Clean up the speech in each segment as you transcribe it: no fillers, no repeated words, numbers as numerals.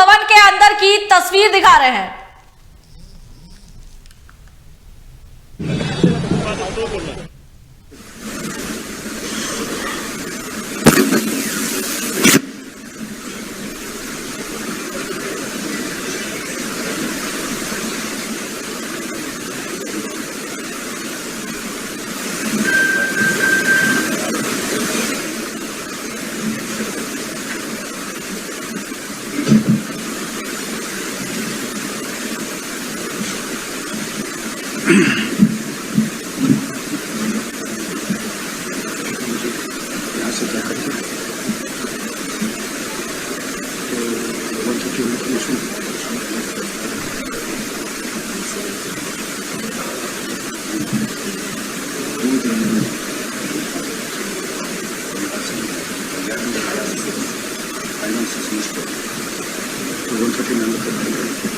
राजभवन के अंदर की तस्वीर दिखा रहे हैं।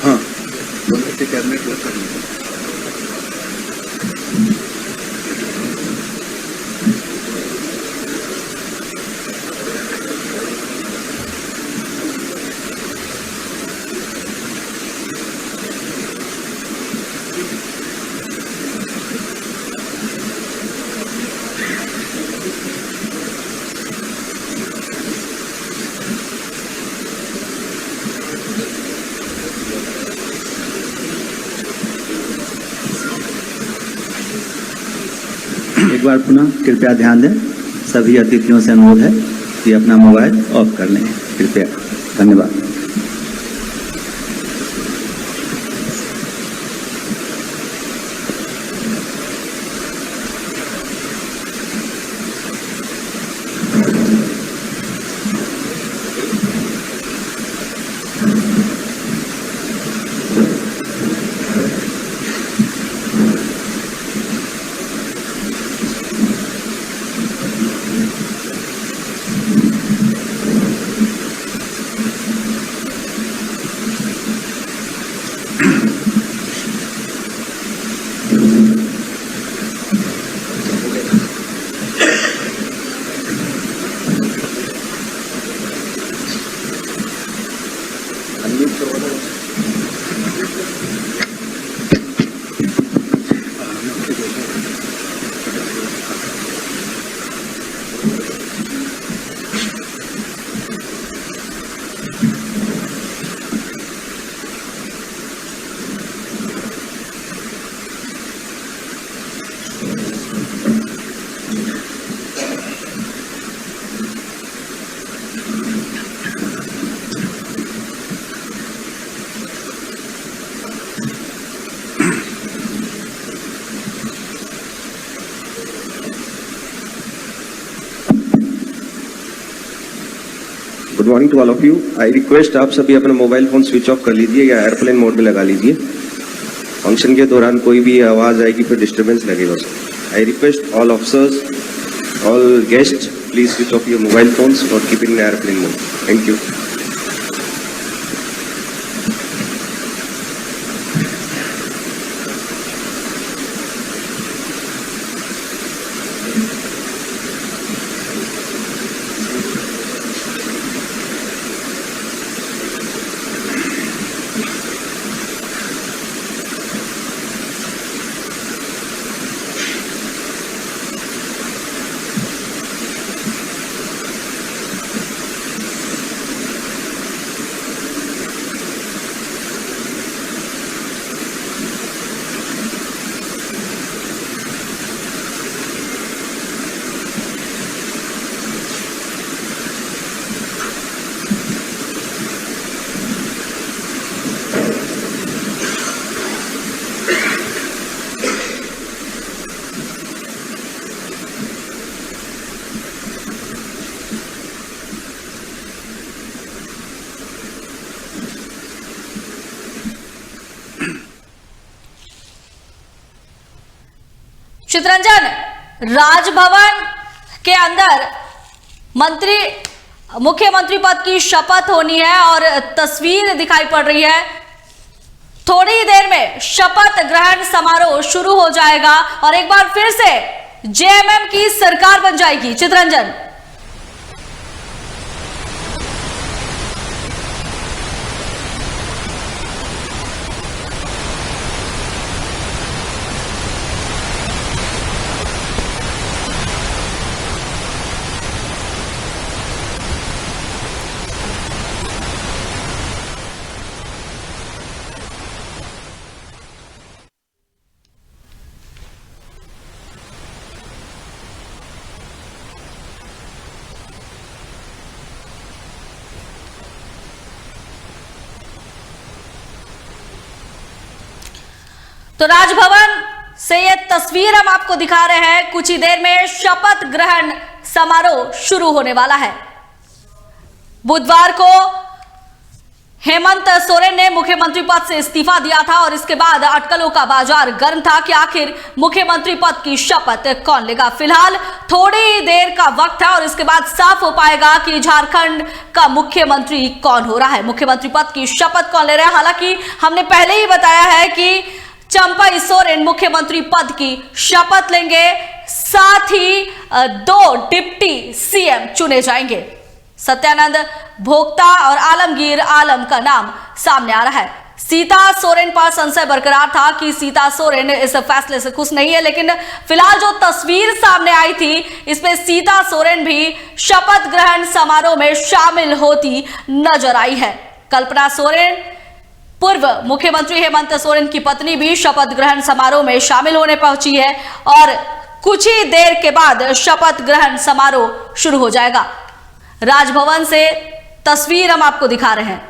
हाँ, कैबिनेट वर्क करना एक बार पुनः कृपया ध्यान दें। सभी अतिथियों से अनुरोध है कि अपना मोबाइल ऑफ कर लें, कृपया। धन्यवाद। Good morning to all of you. I request आप सभी अपना मोबाइल फोन स्विच ऑफ कर लीजिए या एयरप्लेन मोड में लगा लीजिए। फंक्शन के दौरान कोई भी आवाज आएगी फिर डिस्टर्बेंस लगेगा उसमें। I request all officers, all guest, please switch off your mobile phones और keep in airplane mode. Thank you. Chitranjan, Raj Bhavan के अंदर मुख्यमंत्री पद की शपथ होनी है और तस्वीर दिखाई पड़ रही है। थोड़ी देर में शपथ ग्रहण समारोह शुरू हो जाएगा और एक बार फिर से जेएमएम की सरकार बन जाएगी। चितरंजन। तो राजभवन से ये तस्वीर हम आपको दिखा रहे हैं। कुछ ही देर में शपथ ग्रहण समारोह शुरू होने वाला है। बुधवार को हेमंत सोरेन ने मुख्यमंत्री पद से इस्तीफा दिया था और इसके बाद अटकलों का बाजार गर्म था कि आखिर मुख्यमंत्री पद की शपथ कौन लेगा। फिलहाल थोड़ी देर का वक्त है और इसके बाद साफ हो पाएगा कि झारखंड का मुख्यमंत्री कौन हो रहा है, मुख्यमंत्री पद की शपथ कौन ले रहा है। हालांकि हमने पहले ही बताया है कि चंपई सोरेन मुख्यमंत्री पद की शपथ लेंगे, साथ ही 2 डिप्टी सीएम चुने जाएंगे। सत्यानंद भोक्ता और आलमगीर आलम का नाम सामने आ रहा है। सीता सोरेन पर संशय बरकरार था कि सीता सोरेन इस फैसले से खुश नहीं है, लेकिन फिलहाल जो तस्वीर सामने आई थी इसमें सीता सोरेन भी शपथ ग्रहण समारोह में शामिल होती नजर आई है। कल्पना सोरेन, पूर्व मुख्यमंत्री हेमंत सोरेन की पत्नी भी शपथ ग्रहण समारोह में शामिल होने पहुंची है और कुछ ही देर के बाद शपथ ग्रहण समारोह शुरू हो जाएगा। राजभवन से तस्वीर हम आपको दिखा रहे हैं।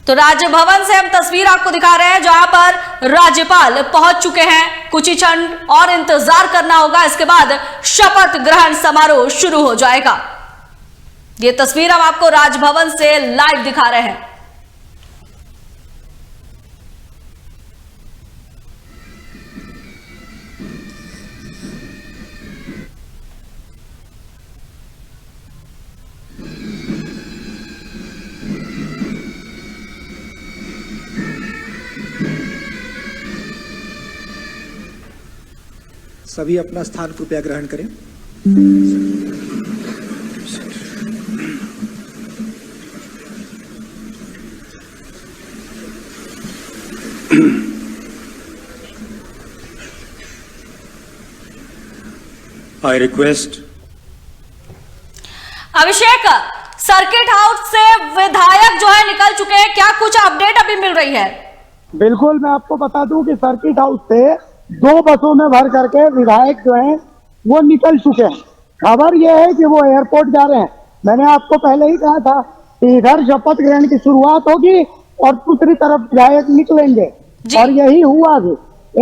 तो राजभवन से हम तस्वीर आपको दिखा रहे हैं जहां पर राज्यपाल पहुंच चुके हैं। कुछ ही क्षण और इंतजार करना होगा, इसके बाद शपथ ग्रहण समारोह शुरू हो जाएगा। ये तस्वीर हम आपको राजभवन से लाइव दिखा रहे हैं। सभी अपना स्थान कृपया ग्रहण करें। I request Abhishek, circuit house से विधायक जो है निकल चुके हैं, क्या कुछ अपडेट अभी मिल रही है? बिल्कुल, मैं आपको बता दूं कि सर्किट हाउस से 2 बसों में भर करके विधायक जो हैं वो निकल चुके हैं। खबर ये है कि वो एयरपोर्ट जा रहे हैं। मैंने आपको पहले ही कहा था कि इधर शपथ ग्रहण की शुरुआत होगी और दूसरी तरफ विधायक निकलेंगे, और यही हुआ भी।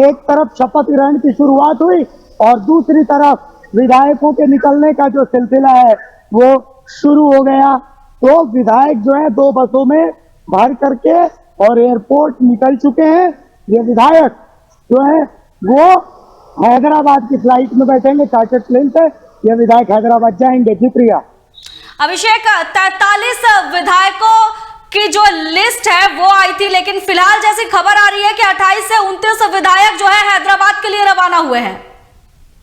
एक तरफ शपथ ग्रहण की शुरुआत हुई और दूसरी तरफ विधायकों के निकलने का जो सिलसिला है वो शुरू हो गया। तो विधायक जो है 2 बसों में भर करके और एयरपोर्ट निकल चुके हैं। ये विधायक जो है वो हैदराबाद की फ्लाइट में बैठेंगे चार्टर्ड प्लेन से। ये विधायक हैदराबाद जाएंगे। जी प्रिया। अभिषेक, 43 विधायकों की जो लिस्ट है वो आई थी, लेकिन फिलहाल जैसी खबर आ रही है कि 28 से 29 विधायक जो है हैदराबाद के लिए रवाना हुए हैं।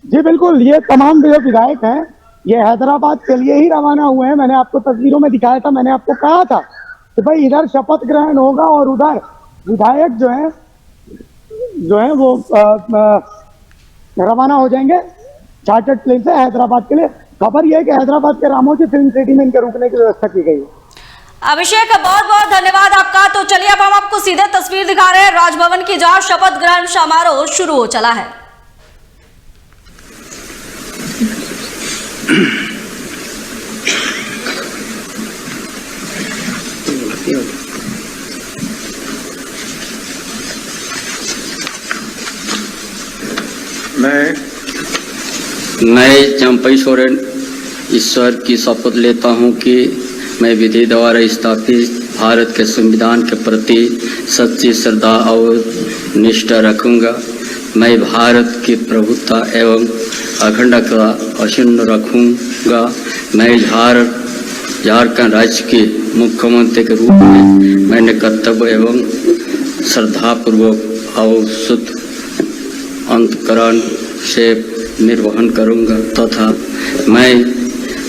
जी बिल्कुल, ये तमाम जो विधायक हैं ये हैदराबाद के लिए ही रवाना हुए हैं। मैंने आपको तस्वीरों में दिखाया था। मैंने आपको कहा था कि भाई इधर शपथ ग्रहण होगा और उधर विधायक जो है वो रवाना हो जाएंगे चार्टर्ड प्लेन से हैदराबाद के लिए। खबर यह है कि हैदराबाद के रामोजी फिल्म सिटी में इनके रुकने की व्यवस्था की गई है। अभिषेक, बहुत बहुत धन्यवाद आपका। तो चलिए अब हम आपको सीधे तस्वीर दिखा रहे हैं राजभवन की, जहां शपथ ग्रहण समारोह शुरू हो चला है। मैं चंपई सोरेन ईश्वर की शपथ लेता हूं कि मैं विधि द्वारा स्थापित भारत के संविधान के प्रति सच्ची श्रद्धा और निष्ठा रखूंगा। मैं भारत की प्रभुता एवं अखंडता अक्षुण्ण रखूंगा। मैं झारखंड राज्य के मुख्यमंत्री के रूप में मैंने कर्तव्य एवं श्रद्धापूर्वक और शुद्ध अंतकरण से निर्वहन करूंगा तथा मैं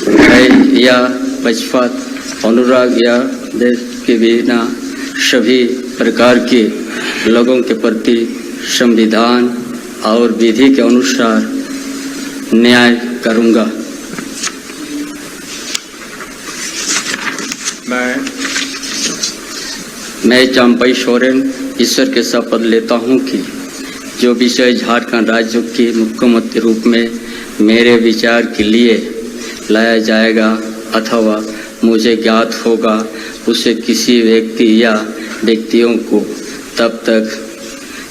भय या पक्षपात अनुराग या देश के बिना सभी प्रकार के लोगों के प्रति संविधान और विधि के अनुसार न्याय करूंगा। मैं चंपई सोरेन ईश्वर के शपथ लेता हूं कि जो विषय झारखंड राज्य के मुख्यमंत्री रूप में मेरे विचार के लिए लाया जाएगा अथवा मुझे ज्ञात होगा उसे किसी व्यक्ति या व्यक्तियों को तब तक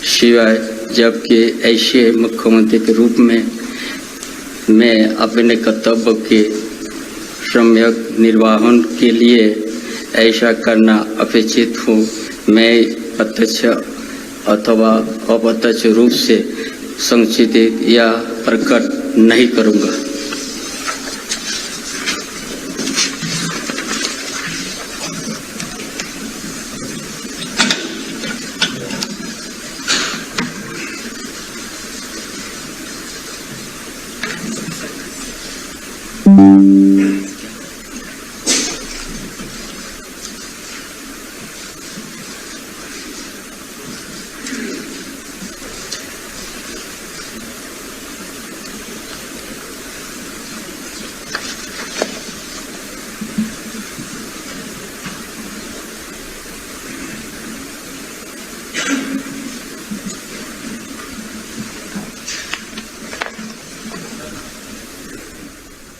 सिवाय जबकि ऐसे मुख्यमंत्री के रूप में मैं अपने कर्तव्य के सम्यक निर्वहन के लिए ऐसा करना अपेक्षित हूँ। मैं प्रत्यक्ष अथवा अप्रत्यक्ष रूप से संचित या प्रकट नहीं करूँगा।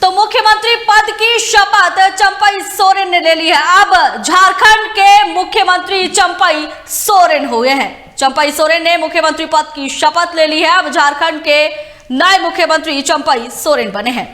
तो मुख्यमंत्री पद की शपथ चंपई सोरेन ने ले ली है। अब झारखंड के मुख्यमंत्री चंपई सोरेन हुए हैं। चंपई सोरेन ने मुख्यमंत्री पद की शपथ ले ली है। अब झारखंड के नए मुख्यमंत्री चंपई सोरेन बने हैं।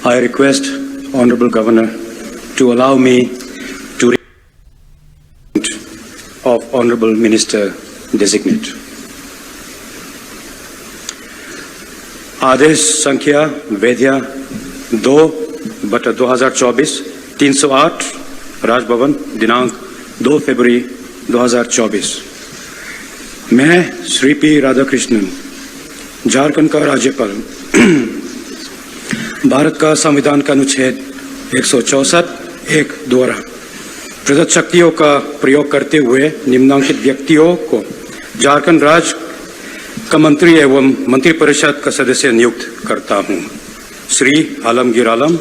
I request Honorable Governor to allow me to read of Honorable Minister Designate. आदेश संख्या वेध्या 2/2024 308 राजभवन दिनांक 2 फरवरी 2024। मैं श्री पी राधाकृष्णन झारखंड का राज्यपाल भारत का संविधान का अनुच्छेद 164(1) द्वारा प्रदत्त शक्तियों का प्रयोग करते हुए निम्नांकित व्यक्तियों को झारखंड राज्य का मंत्री एवं मंत्रिपरिषद का सदस्य नियुक्त करता हूं। श्री आलमगीर आलम,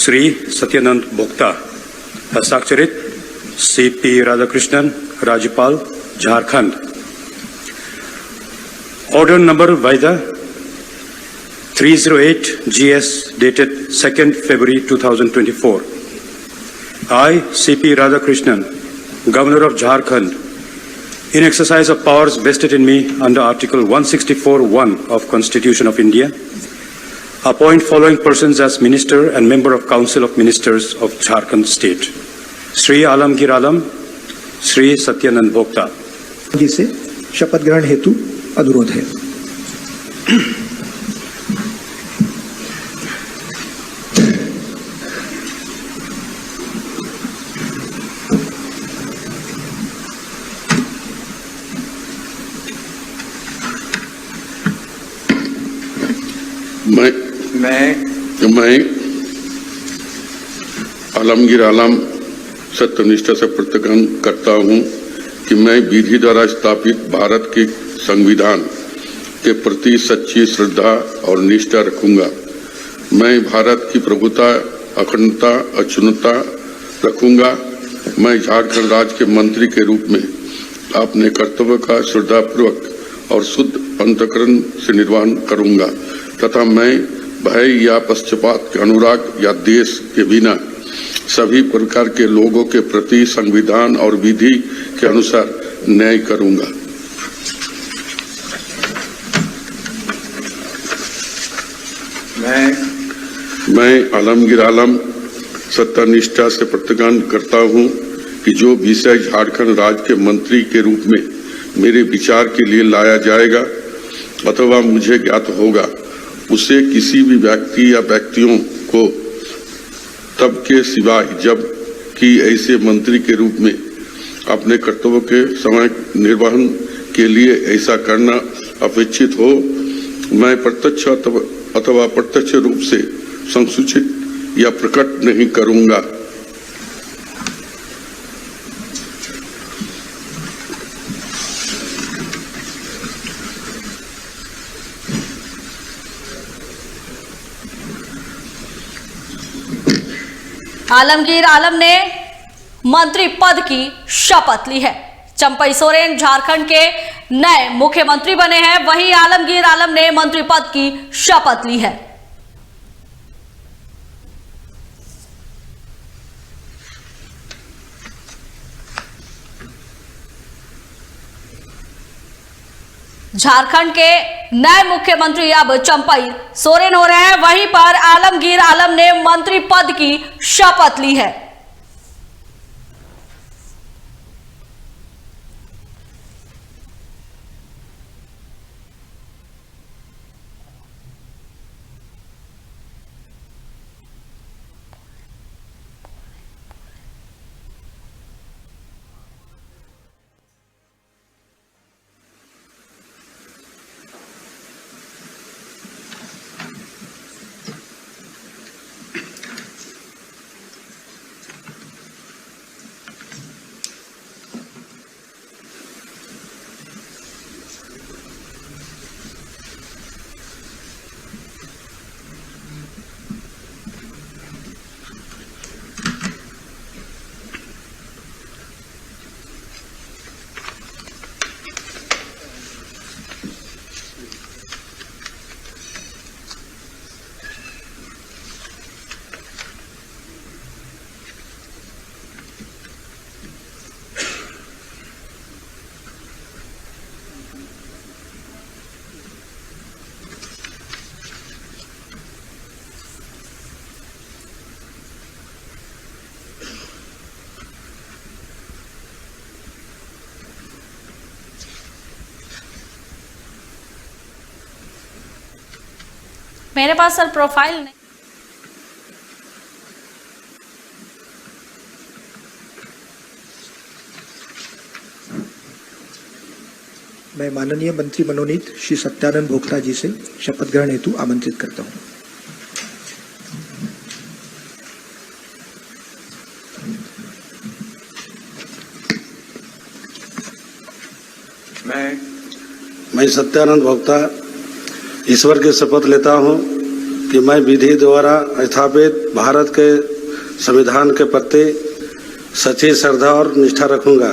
श्री सत्यानंद भोक्ता। हस्ताक्षरित सी पी राधाकृष्णन, राज्यपाल झारखंड। ऑर्डर नंबर वायदा 308 GS dated 2nd February 2024. I, C.P. Radhakrishnan, Governor of Jharkhand, in exercise of powers vested in me under Article 164(1) of Constitution of India, appoint following persons as Minister and Member of Council of Ministers of Jharkhand State. Sri Alamgir Alam, Sri Satyanand Bhokta. जी से शपथ ग्रहण हेतु अनुरोध है। मैं आलमगीर आलम सत्यनिष्ठा से प्रतिज्ञा करता हूं कि मैं विधि द्वारा स्थापित भारत के संविधान के प्रति सच्ची श्रद्धा और निष्ठा रखूंगा। मैं भारत की प्रभुता, अखंडता, अक्षुण्णता रखूंगा। मैं झारखंड राज्य के मंत्री के रूप में अपने कर्तव्य का श्रद्धापूर्वक और शुद्ध अंतःकरण से निर्वहन करूंगा तथा मैं भय या पक्षपात के अनुराग या देश के बिना सभी प्रकार के लोगों के प्रति संविधान और विधि के अनुसार न्याय करूंगा। मैं आलमगीर आलम सत्तानिष्ठा से प्रतिज्ञा करता हूं कि जो विषय झारखंड राज्य के मंत्री के रूप में मेरे विचार के लिए लाया जाएगा अथवा मुझे ज्ञात होगा उसे किसी भी व्यक्ति या व्यक्तियों को तब के सिवाय जब कि ऐसे मंत्री के रूप में अपने कर्तव्य के समय निर्वहन के लिए ऐसा करना अपेक्षित हो मैं प्रत्यक्ष अथवा अप्रत्यक्ष रूप से संसूचित या प्रकट नहीं करूंगा। आलमगीर आलम ने मंत्री पद की शपथ ली है। चंपई सोरेन झारखंड के नए मुख्यमंत्री बने हैं, वहीं आलमगीर आलम ने मंत्री पद की शपथ ली है। झारखंड के नए मुख्यमंत्री अब चंपई सोरेन हो रहे हैं, वहीं पर आलमगीर आलम ने मंत्री पद की शपथ ली है। मेरे पास सर प्रोफाइल नहीं। मैं माननीय मंत्री मनोनीत श्री सत्यानंद भोक्ता जी से शपथ ग्रहण हेतु आमंत्रित करता हूं। मैं सत्यानंद भोक्ता ईश्वर की शपथ लेता हूं कि मैं विधि द्वारा स्थापित भारत के संविधान के प्रति सच्ची श्रद्धा और निष्ठा रखूंगा।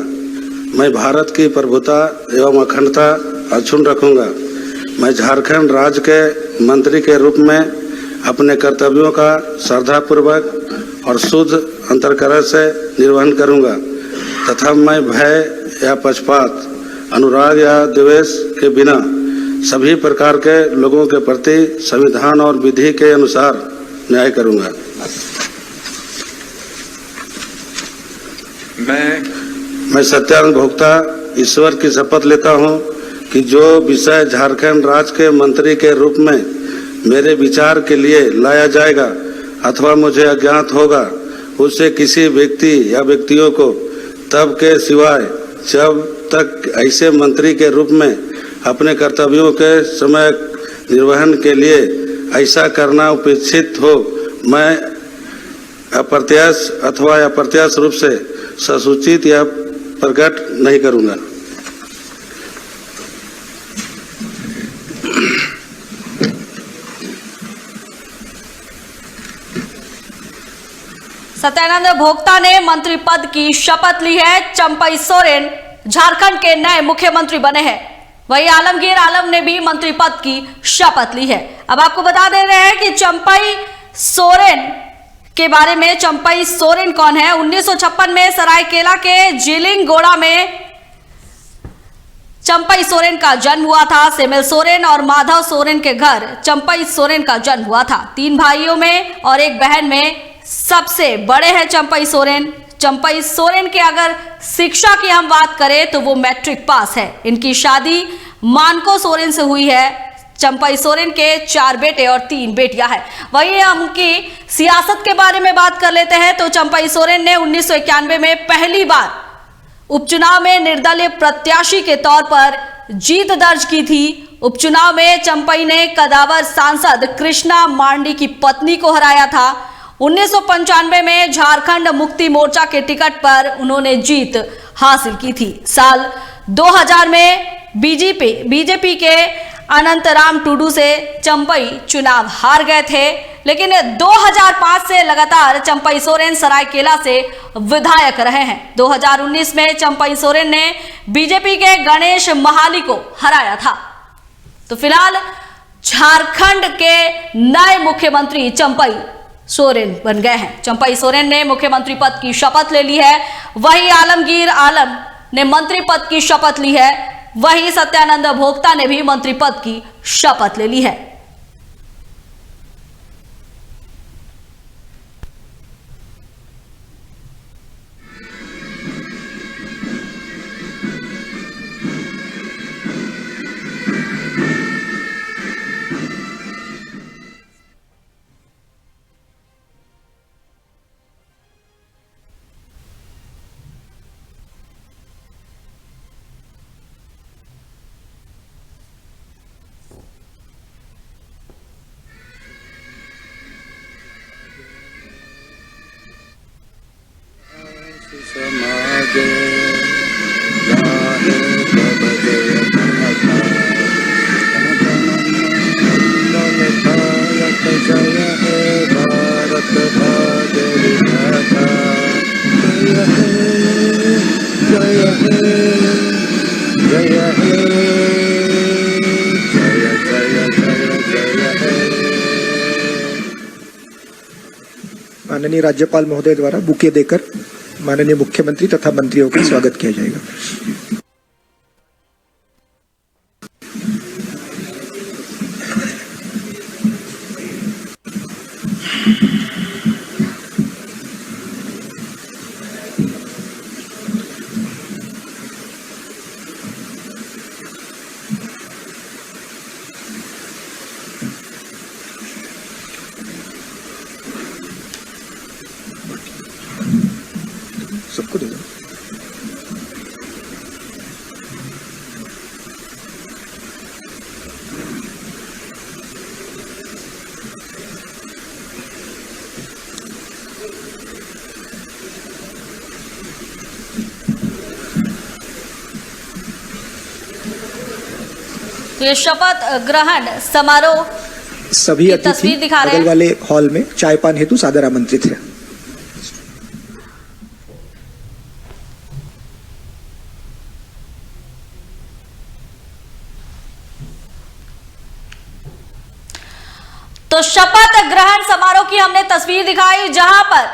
मैं भारत की प्रभुता एवं अखंडता अक्षुण्ण रखूंगा। मैं झारखंड राज्य के मंत्री के रूप में अपने कर्तव्यों का श्रद्धापूर्वक और शुद्ध अंतःकरण से निर्वहन करूंगा तथा मैं भय या पक्षपात, अनुराग या द्वेष के बिना सभी प्रकार के लोगों के प्रति संविधान और विधि के अनुसार न्याय करूंगा। मैं सत्यानंद भोक्ता ईश्वर की शपथ लेता हूं कि जो विषय झारखंड राज्य के मंत्री के रूप में मेरे विचार के लिए लाया जाएगा अथवा मुझे अज्ञात होगा उससे किसी व्यक्ति या व्यक्तियों को तब के सिवाय जब तक ऐसे मंत्री के रूप में अपने कर्तव्यों के समय निर्वहन के लिए ऐसा करना अपेक्षित हो मैं अप्रत्याश अथवा अप्रत्याश रूप से ससूचित या प्रकट नहीं करूंगा। सत्यानंद भोक्ता ने मंत्री पद की शपथ ली है। चंपई सोरेन झारखंड के नए मुख्यमंत्री बने हैं। वहीं आलमगीर आलम ने भी मंत्री पद की शपथ ली है। अब आपको बता दे रहे हैं कि चंपई सोरेन के बारे में। चंपई सोरेन कौन है? 1956 में सरायकेला के जिलिंगोड़ा में चंपई सोरेन का जन्म हुआ था। सेमिल सोरेन और माधव सोरेन के घर चंपई सोरेन का जन्म हुआ था। 3 भाइयों में और 1 बहन में सबसे बड़े हैं चंपई सोरेन। चंपई सोरेन के अगर शिक्षा की हम बात करें तो वो मैट्रिक पास है। इनकी शादी मानको सोरेन से हुई है। चंपई सोरेन के 4 बेटे और 3 बेटियां हैं। वहीं हम उनकी सियासत के बारे में बात कर लेते हैं तो चंपई सोरेन ने 1991 में पहली बार उपचुनाव में निर्दलीय प्रत्याशी के तौर पर जीत दर्ज की थी। उपचुनाव में चंपई ने कदावर सांसद कृष्णा मांडी की पत्नी को हराया था। 1995 में झारखंड मुक्ति मोर्चा के टिकट पर उन्होंने जीत हासिल की थी। साल 2000 में बीजेपी के अनंतराम टुडू से चंपई चुनाव हार गए थे, लेकिन 2005 से लगातार चंपई सोरेन सरायकेला से विधायक रहे हैं। 2019 में चंपई सोरेन ने बीजेपी के गणेश महाली को हराया था। तो फिलहाल झारखंड के नए मुख्यमंत्री चंपई सोरेन बन गए हैं। चंपई सोरेन ने मुख्यमंत्री पद की शपथ ले ली है। वहीं आलमगीर आलम ने मंत्री पद की शपथ ली है। वहीं सत्यानंद भोक्ता ने भी मंत्री पद की शपथ ले ली है। समागे गाहे तब जय गाथा ललतायत जय हे भारत भाग्य विधाता जय हे जय हे जय हे जय जय जय जय हे। माननीय राज्यपाल महोदय द्वारा बुके देकर माननीय मुख्यमंत्री तथा मंत्रियों का स्वागत किया जाएगा। सबको दे दो। ये शपथ ग्रहण समारोह सभी की तस्वीर अतिथि दिखा रहे बगल हैं। वाले हॉल में चाय पान हेतु सादर आमंत्रित है। तो शपथ ग्रहण समारोह की हमने तस्वीर दिखाई, जहां पर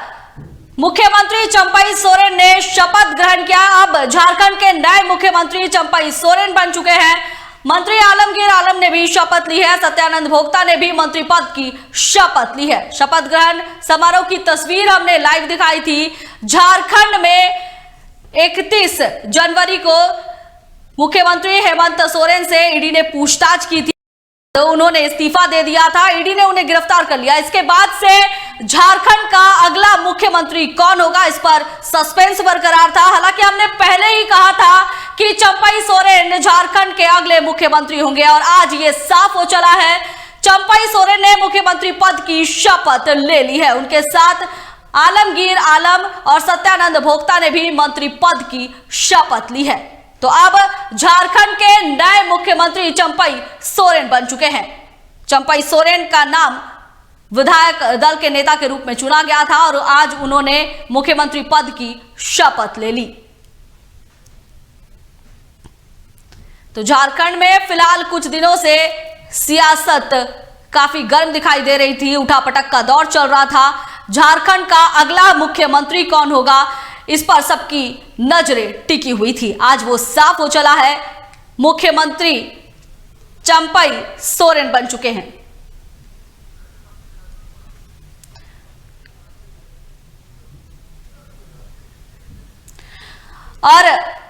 मुख्यमंत्री चंपई सोरेन ने शपथ ग्रहण किया। अब झारखंड के नए मुख्यमंत्री चंपई सोरेन बन चुके हैं। मंत्री आलमगीर आलम ने भी शपथ ली है। सत्यानंद भोक्ता ने भी मंत्री पद की शपथ ली है। शपथ ग्रहण समारोह की तस्वीर हमने लाइव दिखाई थी। झारखंड में 31 जनवरी को मुख्यमंत्री हेमंत सोरेन से ईडी ने पूछताछ की थी, तो उन्होंने इस्तीफा दे दिया था। ईडी ने उन्हें गिरफ्तार कर लिया। इसके बाद से झारखंड का अगला मुख्यमंत्री कौन होगा, इस पर सस्पेंस बरकरार था। हालांकि हमने पहले ही कहा था कि चंपई सोरेन झारखंड के अगले मुख्यमंत्री होंगे और आज ये साफ हो चला है। चंपई सोरेन ने मुख्यमंत्री पद की शपथ ले ली है। उनके साथ आलमगीर आलम और सत्यानंद भोक्ता ने भी मंत्री पद की शपथ ली है। तो अब झारखंड के नए मुख्यमंत्री चंपई सोरेन बन चुके हैं। चंपई सोरेन का नाम विधायक दल के नेता के रूप में चुना गया था और आज उन्होंने मुख्यमंत्री पद की शपथ ले ली। तो झारखंड में फिलहाल कुछ दिनों से सियासत काफी गर्म दिखाई दे रही थी, उठापटक का दौर चल रहा था। झारखंड का अगला मुख्यमंत्री कौन होगा, इस पर सबकी नजरें टिकी हुई थी। आज वो साफ हो चला है, मुख्यमंत्री चंपई सोरेन बन चुके हैं। और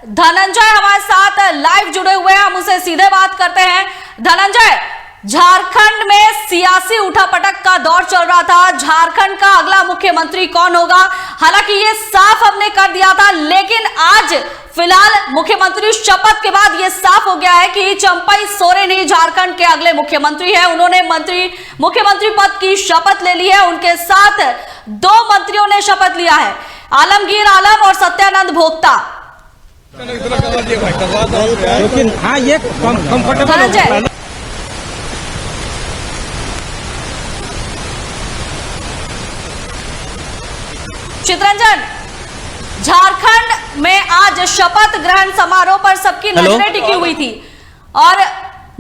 धनंजय हमारे साथ लाइव जुड़े हुए हैं, हम उनसे सीधे बात करते हैं। धनंजय, झारखंड में सियासी उठापटक का दौर चल रहा था, झारखंड का अगला मुख्यमंत्री कौन होगा, हालांकि ये साफ हमने कर दिया था, लेकिन आज फिलहाल मुख्यमंत्री शपथ के बाद ये साफ हो गया है कि चंपई सोरेन ही झारखंड के अगले मुख्यमंत्री हैं। उन्होंने मुख्यमंत्री पद की शपथ ले ली है। उनके साथ 2 मंत्रियों ने शपथ लिया है, आलमगीर आलम और सत्यानंद भोक्ता। लेकिन हाँ, ये कंफर्टेबल चित्रंजन, झारखंड में आज शपथ ग्रहण समारोह पर सबकी नजरें टिकी हुई थी और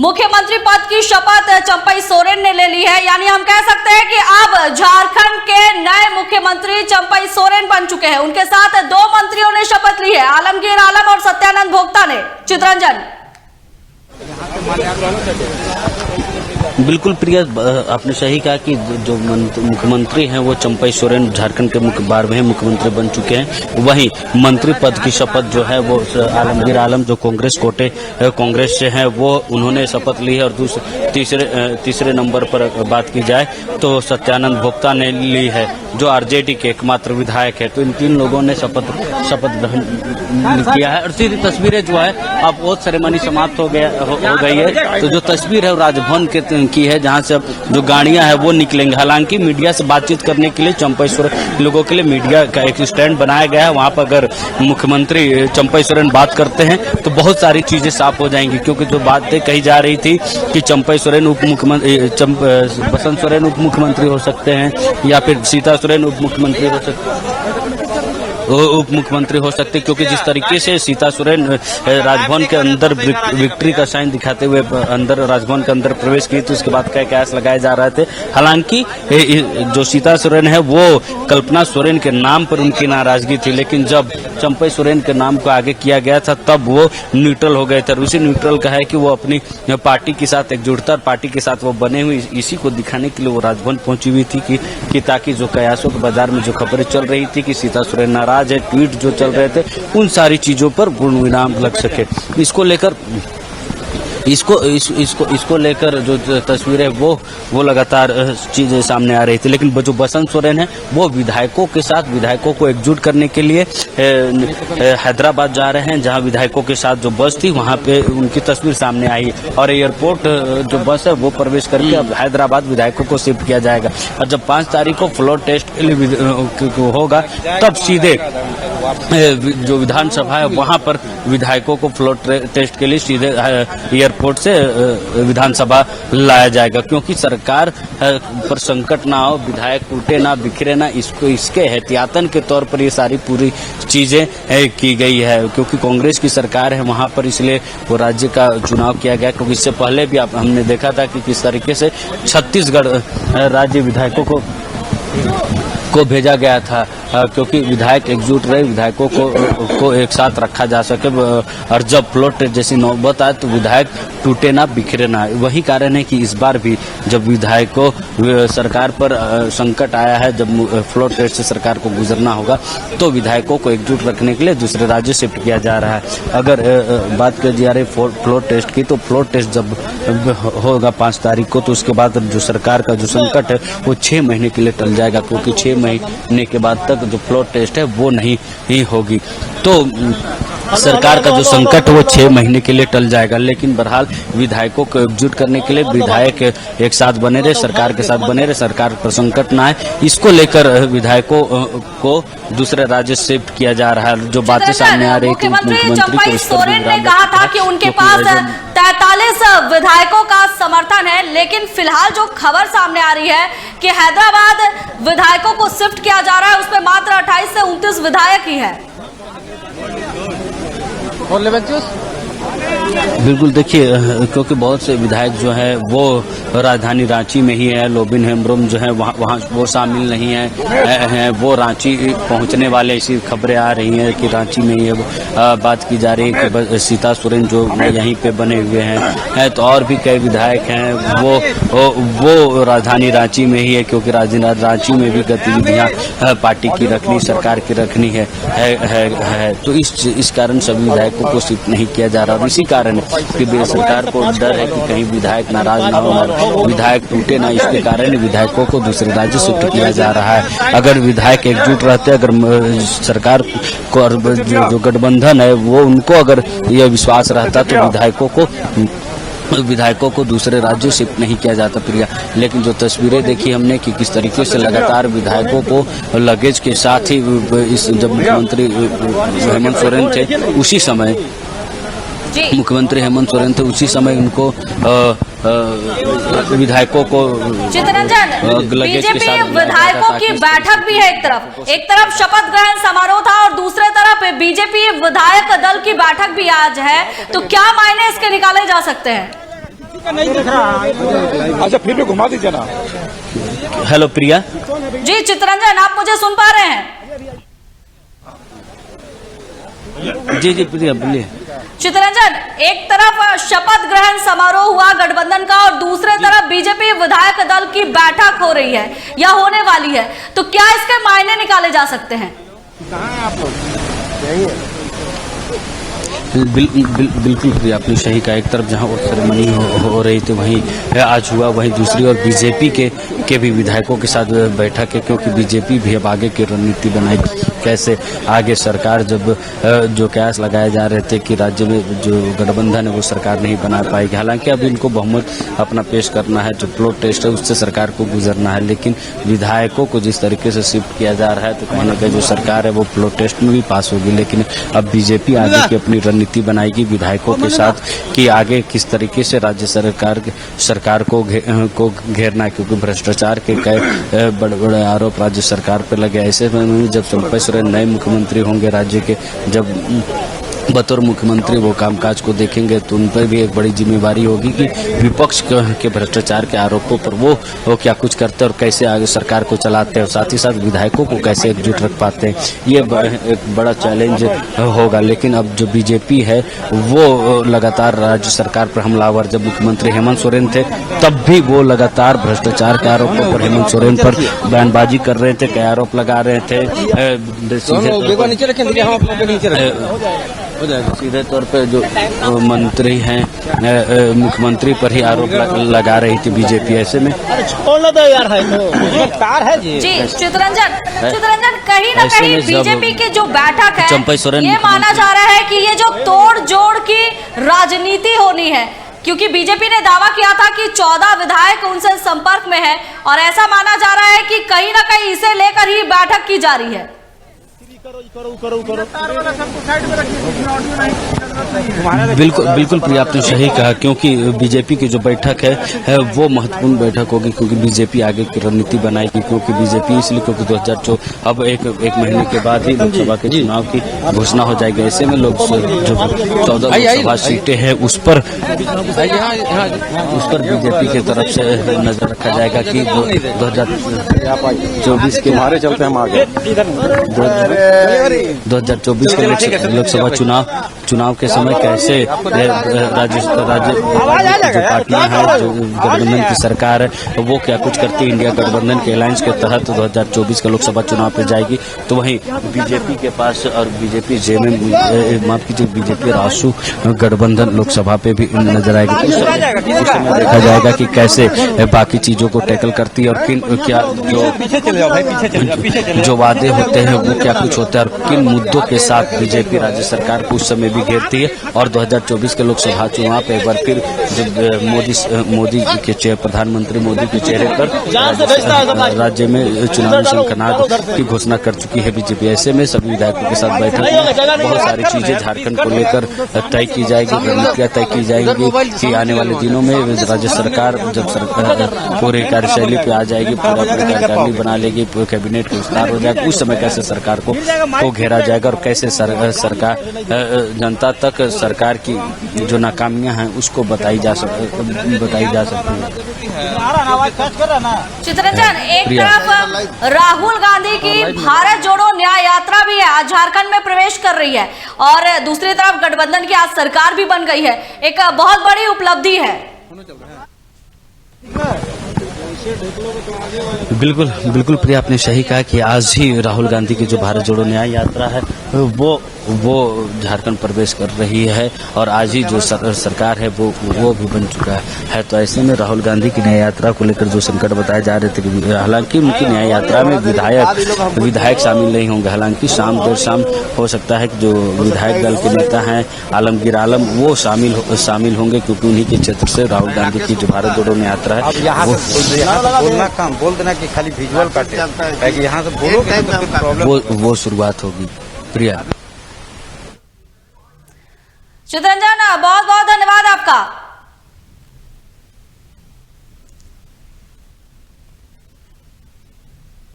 मुख्यमंत्री पद की शपथ चंपई सोरेन ने ले ली है। यानी हम कह सकते हैं कि अब झारखंड के नए मुख्यमंत्री चंपई सोरेन बन चुके हैं। उनके साथ 2 मंत्रियों ने शपथ ली है, आलमगीर आलम और सत्यानंद भोक्ता ने। चित्रंजन, बिल्कुल प्रिया, आपने सही कहा कि जो मुख्यमंत्री हैं वो चंपई सोरेन झारखंड के 12वें मुख्यमंत्री बन चुके हैं। वहीं मंत्री पद की शपथ जो है वो आलमगीर आलम जो कांग्रेस से हैं वो उन्होंने शपथ ली है। और तीसरे नंबर पर बात की जाए तो सत्यानंद भोक्ता ने ली है जो आरजेडी के एकमात्र विधायक है। तो इन 3 लोगों ने शपथ ग्रहण किया है। और सीधी तस्वीरें जो है अब वो सेरेमनी समाप्त हो गई है। तो जो तस्वीर है वो राजभवन की है, जहां से अब जो गाड़ियां हैं वो निकलेंगे। हालांकि मीडिया से बातचीत करने के लिए चंपई सोरेन लोगों के लिए मीडिया का एक स्टैंड बनाया गया है। वहां पर अगर मुख्यमंत्री चंपई सोरेन बात करते हैं तो बहुत सारी चीजें साफ हो जाएंगी, क्योंकि जो बातें कही जा रही थी कि चंपई सोरेन बसंत सोरेन उप मुख्यमंत्री हो सकते हैं या फिर सीता सोरेन उप मुख्यमंत्री हो सकते, क्योंकि जिस तरीके से सीता सोरेन राजभवन के अंदर विक्ट्री का साइन दिखाते हुए अंदर राजभवन के अंदर प्रवेश की तो उसके बाद कई कयास लगाए जा रहे थे। हालांकि जो सीता सोरेन है वो कल्पना सोरेन के नाम पर उनकी नाराजगी थी, लेकिन जब चंपई सोरेन के नाम को आगे किया गया था तब वो न्यूट्रल हो गए थे। उसी न्यूट्रल का है कि वो अपनी पार्टी के साथ एकजुटता, पार्टी के साथ वो बने हुए, इसी को दिखाने के लिए वो राजभवन पहुंची हुई थी कि ताकि जो कयासों के बाजार में जो खबरें चल रही थी कि सीता सोरेन नाराज है, ट्वीट जो चल रहे थे, उन सारी चीजों पर पूर्ण विराम लग सके। इसको लेकर जो तस्वीरें वो लगातार चीजें सामने आ रही थी। लेकिन जो बसंत सोरेन है वो विधायकों को एकजुट करने के लिए हैदराबाद जा रहे हैं, जहां विधायकों के साथ जो बस थी वहां पे उनकी तस्वीर सामने आई और एयरपोर्ट जो बस है वो प्रवेश करके अब हैदराबाद विधायकों को शिफ्ट किया जाएगा। और जब 5 तारीख को फ्लोर टेस्ट के लिए होगा तब सीधे जो विधानसभा है वहां पर विधायकों को फ्लोर टेस्ट के लिए सीधे एयरपोर्ट से विधानसभा लाया जाएगा, क्योंकि सरकार पर संकट ना हो, विधायक टूटे ना, बिखरे ना, इसके एहतियातन के तौर पर ये सारी पूरी चीजें की गई है। क्योंकि कांग्रेस की सरकार है वहां पर, इसलिए वो राज्य का चुनाव किया गया। क्योंकि इससे पहले भी हमने देखा था कि किस तरीके से छत्तीसगढ़ राज्य विधायकों को भेजा गया था, क्योंकि विधायक एकजुट रहे, विधायकों को एक साथ रखा जा सके। और जब फ्लोर टेस्ट जैसी नौबत आए तो विधायक टूटे ना, बिखरे ना। वही कारण है कि इस बार भी जब विधायकों सरकार पर संकट आया है, जब फ्लोर टेस्ट से सरकार को गुजरना होगा तो विधायकों को एकजुट रखने के लिए दूसरे राज्य शिफ्ट किया जा रहा है। अगर बात की जा रही फ्लोर टेस्ट की, तो फ्लोर टेस्ट जब होगा 5 तारीख को तो उसके बाद जो सरकार का जो संकट है वो 6 महीने के लिए टल जाएगा, क्योंकि 6 महीने के बाद तक जो फ्लोर टेस्ट है वो नहीं होगी। तो सरकार का जो संकट वो 6 महीने के लिए टल जाएगा, लेकिन बहरहाल विधायकों को एकजुट करने के लिए विधायक एक साथ बने रहे, सरकार के साथ बने रहे, सरकार पर संकट ना आए, इसको लेकर विधायकों को दूसरे राज्य शिफ्ट किया जा रहा है। जो बातें सामने आ रही थी मुख्यमंत्री चंपई सोरेन ने कहा था कि उनके पास 43 विधायकों का समर्थन है, लेकिन फिलहाल जो खबर सामने आ रही है कि हैदराबाद विधायकों को शिफ्ट किया जा रहा है, उसमें मात्र 28 से 29 विधायक ही है। बिल्कुल, देखिए क्योंकि बहुत से विधायक जो है वो राजधानी रांची में ही है, लोबिन हेम्ब्रोम जो है वहाँ वो शामिल नहीं है, वो रांची पहुँचने वाले, ऐसी खबरें आ रही हैं कि रांची में ही बात की जा रही है कि सीता सोरेन जो यहीं पे बने हुए हैं, तो और भी कई विधायक हैं वो राजधानी रांची में ही है, क्योंकि राजधानी रांची में भी गतिविधियाँ पार्टी की रखनी, सरकार की रखनी है। तो इस कारण सभी विधायकों को शिफ्ट नहीं किया जा रहा, और इसी कारण कि सरकार को डर है कि कहीं विधायक नाराज ना हो, विधायक टूटे ना, इसके कारण विधायकों को दूसरे राज्य शिफ्ट किया जा रहा है। अगर विधायक एकजुट रहते, अगर सरकार को जो गठबंधन है वो उनको अगर यह विश्वास रहता तो विधायकों को दूसरे राज्यों शिफ्ट नहीं किया जाता प्रिया। लेकिन जो तस्वीरें देखी हमने कि किस तरीके से लगातार विधायकों को लगेज के साथ ही जब मुख्यमंत्री हेमंत सोरेन थे उसी समय उसी समय उनको विधायकों को चित्तरंजन, बीजेपी विधायकों की बैठक भी है, एक तरफ शपथ ग्रहण समारोह था और दूसरे तरफ बीजेपी विधायक दल की बैठक भी आज है, तो क्या मायने इसके निकाले जा सकते हैं? नहीं दिख रहा। अच्छा फिर भी घुमा दीजिए ना। हेलो प्रिया जी, चित्तरंजन आप मुझे सुन पा रहे हैं? जी प्रिया बोलिए। चित्तरंजन, एक तरफ शपथ ग्रहण समारोह हुआ गठबंधन का और दूसरे तरफ बीजेपी विधायक दल की बैठक हो रही है या होने वाली है, तो क्या इसके मायने निकाले जा सकते हैं? बिल्कुल प्रिया, आपने सही कहा। एक तरफ जहां वो सेरेमनी हो रही थी वहीं आज हुआ, वहीं दूसरी ओर बीजेपी के भी विधायकों के साथ बैठक है, क्योंकि बीजेपी भी अब आगे की रणनीति बनाएगी, कैसे आगे सरकार जब जो कयास लगाए जा रहे थे कि राज्य में जो गठबंधन है वो सरकार नहीं बना पाएगी। हालांकि अब इनको बहुमत अपना पेश करना है, जो फ्लोर टेस्ट है उससे सरकार को गुजरना है, लेकिन विधायकों को जिस तरीके से शिफ्ट किया जा रहा है तो कहीं ना कहीं जो सरकार है वो फ्लोर टेस्ट में भी पास होगी। लेकिन अब बीजेपी आगे की अपनी रणनीति बनाएगी विधायकों के साथ कि आगे किस तरीके से राज्य सरकार को घेरना है, क्योंकि भ्रष्टाचार के कई बड़े आरोप राज्य सरकार पर लगे। ऐसे में जब चंपई सोरेन नए मुख्यमंत्री होंगे राज्य के, जब बतौर मुख्यमंत्री वो कामकाज को देखेंगे तो उन पर भी एक बड़ी जिम्मेवारी होगी कि विपक्ष के भ्रष्टाचार के आरोपों पर वो क्या कुछ करते हैं और कैसे आगे सरकार को चलाते हैं, और साथ ही साथ विधायकों को कैसे एकजुट रख पाते हैं। ये एक बड़ा चैलेंज होगा। लेकिन अब जो बीजेपी है वो लगातार राज्य सरकार पर हमलावर, जब मुख्यमंत्री हेमंत सोरेन थे तब भी वो लगातार भ्रष्टाचार के आरोपों पर हेमंत सोरेन पर बयानबाजी कर रहे थे, कई आरोप लगा रहे थे। सीधे तौर पे जो मंत्री हैं मुख्यमंत्री पर ही आरोप लगा रही थी बीजेपी। ऐसे में छोड़ना तो यार है जी चित्तरंजन, कहीं ना कहीं बीजेपी की जो बैठक है चंपई सोरेन, ये माना जा रहा है कि ये जो तोड़ जोड़ की राजनीति होनी है, क्योंकि बीजेपी ने दावा किया था कि 14 विधायक उनसे संपर्क में है और ऐसा माना जा रहा है कि कहीं ना कहीं इसे लेकर ही बैठक की जा रही है। बिल्कुल प्रिया, आपने सही कहा, क्योंकि बीजेपी की जो बैठक है वो महत्वपूर्ण बैठक होगी, क्योंकि बीजेपी आगे की रणनीति बनाएगी। क्योंकि बीजेपी इसलिए क्योंकि 2024 अब एक महीने के बाद ही लोकसभा के चुनाव की घोषणा हो जाएगी। ऐसे में लोग जो 14 लोकसभा सीटें हैं उस पर बीजेपी की तरफ से नजर रखा जाएगा कि 2024 के हमारे चलते हम आगे 2024 के लोकसभा चुनाव के समय कैसे राज्य जो पार्टियां हैं, जो गठबंधन की सरकार है वो क्या कुछ करती है। इंडिया गठबंधन के अलायंस के तहत 2024 का लोकसभा चुनाव पे जाएगी, तो वहीं बीजेपी के पास और बीजेपी बीजेपी रासु गठबंधन लोकसभा पे भी नजर आएगी। उस समय देखा जाएगा कि कैसे बाकी चीजों को टैकल करती है और क्या जो वादे होते हैं वो क्या कुछ होते हैं और किन मुद्दों के साथ बीजेपी राज्य सरकार को उस समय भी घेरती है। और 2024 के लोकसभा चुनाव पे एक बार फिर जब प्रधानमंत्री मोदी के चेहरे पर राज्य में चुनावी शंखनाद की घोषणा कर चुकी है बीजेपी। ऐसे में सभी विधायकों के साथ बैठक में बहुत सारी चीजें झारखंड को लेकर तय की जाएगी, रणनीतियां तय की जाएगी कि आने वाले दिनों में राज्य सरकार जब पूरी कार्यशैली पे आ जाएगी, पूरा कार्यकारिणी बना लेगी, कैबिनेट का विस्तार हो जाएगा, उस समय कैसे सरकार को घेरा जाएगा और कैसे सरकार जनता तक सरकार की जो नाकामियां हैं उसको बताई जा सकती है। चित्ररंजन, एक तरफ राहुल गांधी की भारत जोड़ो न्याय यात्रा भी है, आज झारखंड में प्रवेश कर रही है, और दूसरी तरफ गठबंधन की आज सरकार भी बन गई है। एक बहुत बड़ी उपलब्धि है। बिल्कुल प्रिया, आपने सही कहा कि आज ही राहुल गांधी की जो भारत जोड़ो न्याय यात्रा है वो झारखंड प्रवेश कर रही है और आज ही जो सरकार है वो भी बन चुका है। तो ऐसे में राहुल गांधी की न्याय यात्रा को लेकर जो संकट बताए जा रहे थे कि हालांकि उनकी न्याय यात्रा में विधायक शामिल नहीं होंगे, हालांकि देर शाम हो सकता है कि जो विधायक दल के नेता हैं आलमगीर आलम वो शामिल होंगे, क्योंकि उन्हीं के क्षेत्र से राहुल गांधी की जो भारत जोड़ो न्याय यात्रा है बोलना काम बोल देना कि खाली विजुअल काटे, यहाँ से बोलोगे वो शुरुआत होगी। प्रिया, चित्ररंजन, बहुत बहुत धन्यवाद आपका।